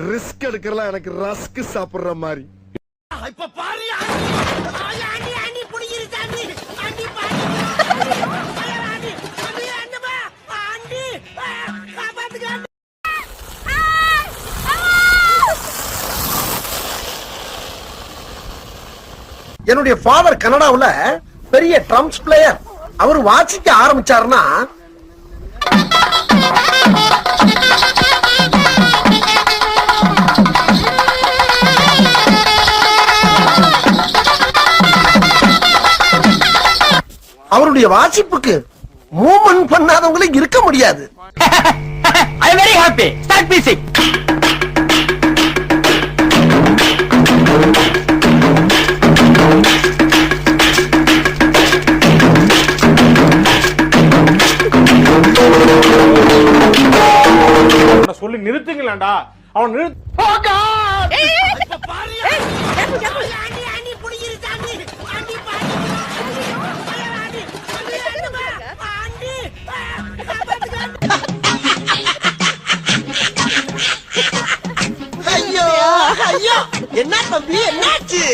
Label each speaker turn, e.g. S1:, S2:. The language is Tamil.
S1: ரிஸ்க் எடுக்கிறலாம் எனக்கு ரஸ்க் சாப்பிடுற மாதிரி.
S2: இப்ப பாரு ஆண்டி புடிங்கிருச்சு ஆண்டி பாரு ஆண்டி காப்பாத்துங்க.
S3: என்னுடைய ஃபாதர் கனடாவுல பெரிய ட்ரம்ஸ் பிளேயர். அவர் வாசிக்க ஆரம்பிச்சாருன்னா அவருடைய வாசிப்புக்கு மூவ்மெண்ட் பண்ணாதவங்களுக்கு இருக்க முடியாது.
S4: I am very happy. Start music.
S5: சொல்லி நிறுத்துங்களேன்டா. அவன் நிறுத்து.
S2: இப்ப பாரு ஆண்டி புடிங்கிருச்சு ஆண்டி பாரு ஆண்டி காப்பாத்துங்க.
S3: ஐயோ ஐயோ, என்ன தம்பி என்னாச்சு?